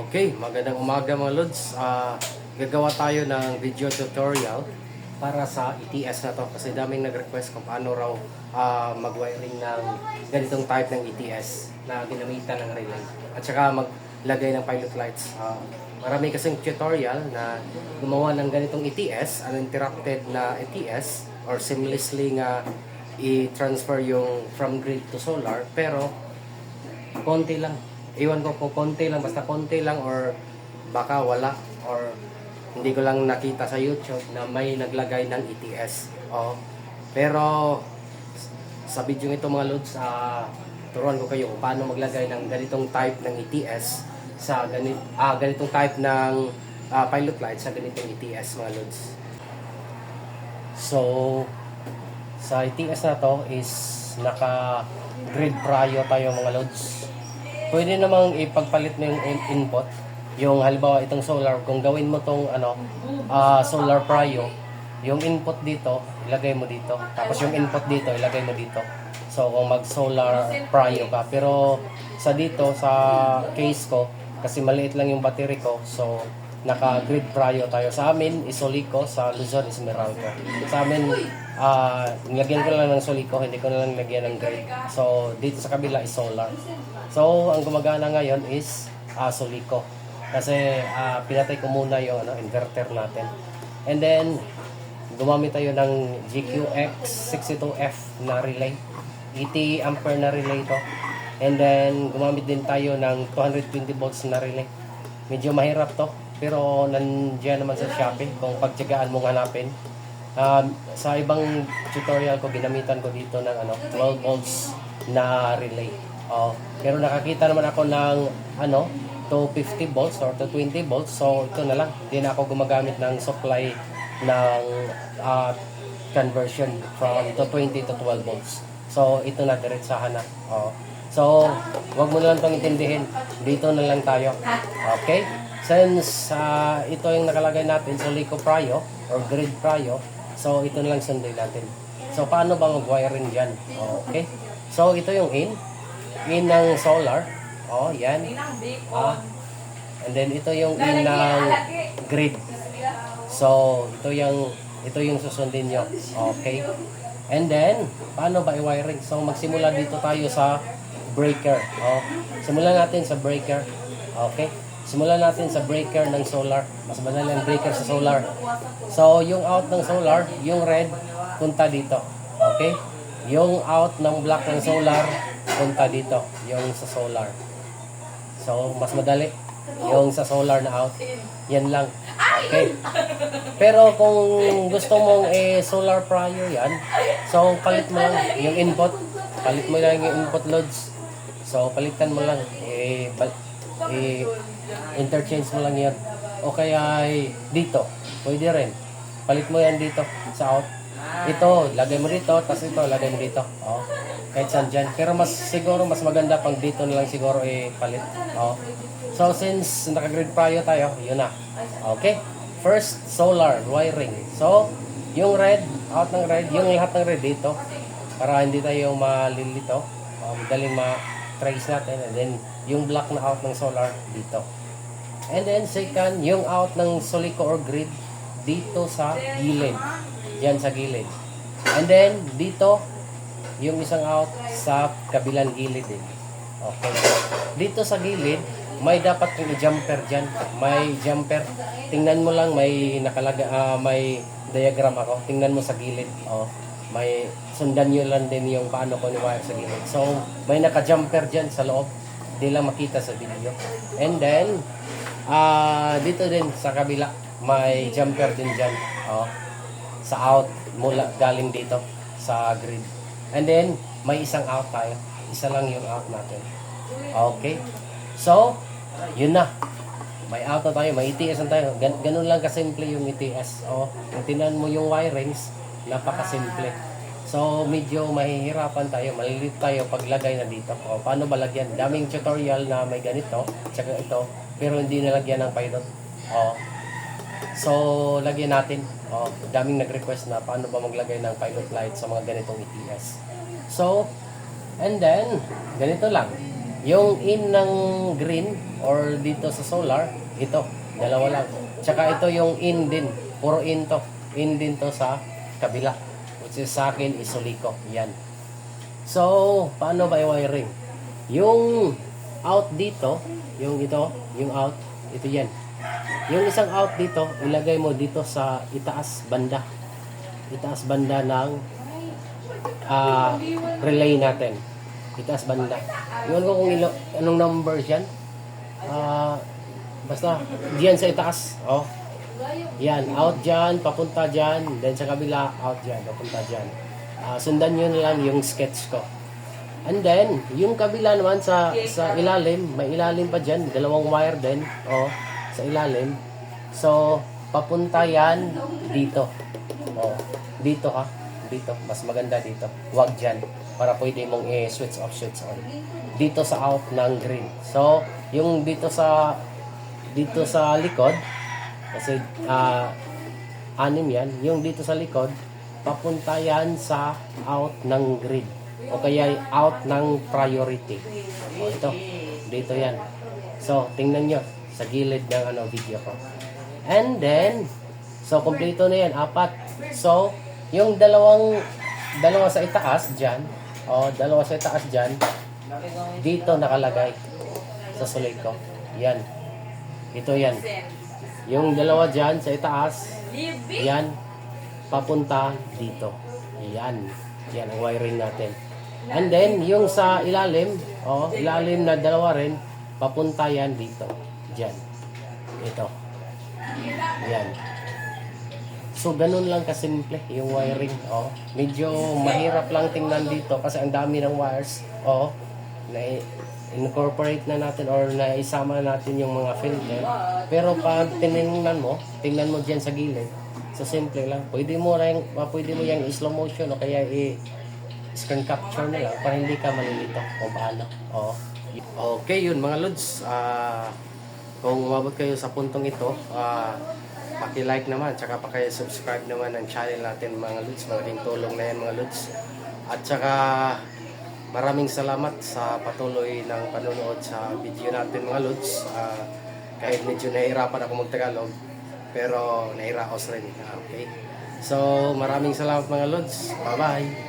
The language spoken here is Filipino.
Okay, magandang umaga mga Lods. Gagawa tayo ng video tutorial para sa ETS na to kasi daming nag-request kung paano raw mag-wiring ng ganitong type ng ETS na ginamitan ng relay at saka maglagay ng pilot lights. Marami kasing tutorial na gumawa ng ganitong ETS, uninterrupted na ETS or seamlessly nga i-transfer yung from grid to solar, pero konti lang. Iwan ko kung konti lang, basta konti lang or baka wala or hindi ko lang nakita sa YouTube na may naglagay ng ETS. Pero sa video ito mga Lods, turuan ko kayo kung paano maglagay ng ganitong type ng ETS sa ganitong type ng pilot light sa ganitong ETS mga Lods. So sa ETS na to is naka grid prio tayo mga Lods. Pwede namang ipagpalit mo yung input. Yung halimbawa itong solar, kung gawin mo tong solar prio, yung input dito, ilagay mo dito. Tapos yung input dito, ilagay mo dito. So kung mag solar prio ka. Pero sa dito, sa case ko, kasi maliit lang yung battery ko, so naka grid prio tayo. Sa amin, Isolico, sa Luzon is Meralco. Sa amin, nilagyan ko lang ng Solico, hindi ko na lang lagyan ng grid. So dito sa kabila is solar. So ang gumagana ngayon is Solico. Kasi pinatay ko muna yung inverter natin. And then gumamit tayo ng GQX62F na relay. 80 ampere na relay to. And then gumamit din tayo ng 220 volts na relay. Medyo mahirap to, pero nandiyan naman sa Shopee kung pagtiyagaan mong hanapin. Sa ibang tutorial ko, ginamitan ko dito ng 12 volts na relay. Pero nakakita naman ako ng 250 volts or 220 volts. So ito na lang. Hindi na ako gumagamit ng supply ng conversion from 220 to 12 volts. So ito na, diretsahan na. So wag mo na lang itong intindihin. Dito na lang tayo. Okay? Since ito yung nakalagay natin, Solico prio or grid prio, so ito na lang sunday natin. So paano ba mag-wiring dyan? Okay? So ito yung in ng solar. Yan. And then ito yung in ng grid. So ito yung susundin nyo. Okay? And then paano ba i-wiring? So magsimula dito tayo sa breaker. Simulan natin sa breaker. Okay? Simulan natin sa breaker ng solar. Mas madali ang breaker sa solar. So, yung out ng solar, yung red, punta dito. Okay? Yung out ng black ng solar, punta dito. Yung sa solar. So, mas madali. Yung sa solar na out. Yan lang. Okay? Pero kung gusto mong solar prio yan, so palit mo lang yung input. Palit mo lang yung input loads. So, palitan mo lang. Interchange mo lang yan. O kaya dito. Pwede rin. Palit mo yan dito sa out. Ito, lagay mo dito. Tapos ito, lagay mo dito. Kahit saan dyan. Pero siguro mas maganda pang dito na lang siguro palit. So, since naka-grid prio tayo, yun na. Okay? First, solar wiring. So, yung red, out ng red, yung lahat ng red dito. Para hindi tayo malilito. Madaling ma-trace natin. And then, yung black na out ng solar dito. And then, second, yung out ng Solico or grid dito sa gilid. Yan sa gilid. And then, dito, yung isang out sa kabilang gilid. Okay. Dito sa gilid, may dapat yung jumper dyan. May jumper. Tingnan mo lang, may may diagram ako. Tingnan mo sa gilid. May sundan nyo lang din yung paano ko ni-wire sa gilid. So, may naka-jumper dyan sa loob. Hindi lang makita sa video. And then, dito din sa kabila, may jumper din dyan. Sa out, mula galing dito sa grid. And then, may isang out tayo. Isa lang yung out natin. Okay. So, yun na. May out na tayo, may ETS na tayo. Ganun lang kasimple yung ETS. Kung tinan mo yung wirings, napakasimple. So, medyo mahihirapan tayo, malilit tayo paglagay na dito. Paano ba lagyan? Daming tutorial na may ganito, tsaka ito, pero hindi nalagyan ng pilot. So, lagyan natin. Daming nag-request na paano ba maglagay ng pilot light sa mga ganitong ETS. So, and then, ganito lang. Yung in ng green or dito sa solar, ito, dalawa lang. Tsaka ito yung in din. Puro in to. In din to sa kabila. Which is sa akin, isuliko. Yan. So, paano ba i-wiring? Yung out dito, yung ito, yung out, ito yan. Yung isang out dito, ilagay mo dito sa itaas banda. Itaas banda ng relay natin. Itaas banda. Iwan ko kung anong numbers yan. Basta, diyan sa itaas. Oh. Yan, out dyan, papunta dyan. Then sa kabila, out dyan, papunta dyan. Sundan nyo na lang yung sketch ko. And then, yung kabila naman sa ilalim, may ilalim pa dyan. Dalawang wire din. Oh, sa ilalim. So, papunta yan dito. Oh, dito ha. Dito. Mas maganda dito. Huwag dyan. Para pwede mong i-switch off, switch on. Dito sa out ng green. So, yung dito sa likod, kasi anim yan, yung dito sa likod, papunta yan sa out ng green. O kaya out ng priority. O ito. Dito yan. So, tingnan nyo sa gilid ng video ko. And then, so, kompleto na yan. 4. So, yung dalawa sa itaas dyan, dalawa sa itaas dyan, dito nakalagay sa sulit ko. Yan. Ito yan. Yung dalawa dyan sa itaas, yan, papunta dito. Yan. Yan ang wiring natin. And then, yung sa ilalim, ilalim na dalawa rin, papunta yan dito. Dyan. Ito. Yan. So, ganun lang kasimple yung wiring. Medyo mahirap lang tingnan dito kasi ang dami ng wires. Na-incorporate na natin or naisama natin yung mga filter. Pero pag tingnan mo dyan sa gilid. So, simple lang. Pwede mo yung slow motion o kaya screen capture na lang para hindi ka malilito kung paano. Okay, yun mga lods. Kung umabot kayo sa puntong ito, paki-like naman, tsaka paki-subscribe naman ng channel natin mga lods. Malaking tulong na yan mga lods. At tsaka maraming salamat sa patuloy ng panonood sa video natin mga lods. Kahit medyo nahihirapan ako mag-Tagalog, pero nahiraos rin. Okay? So maraming salamat mga lods. Bye-bye!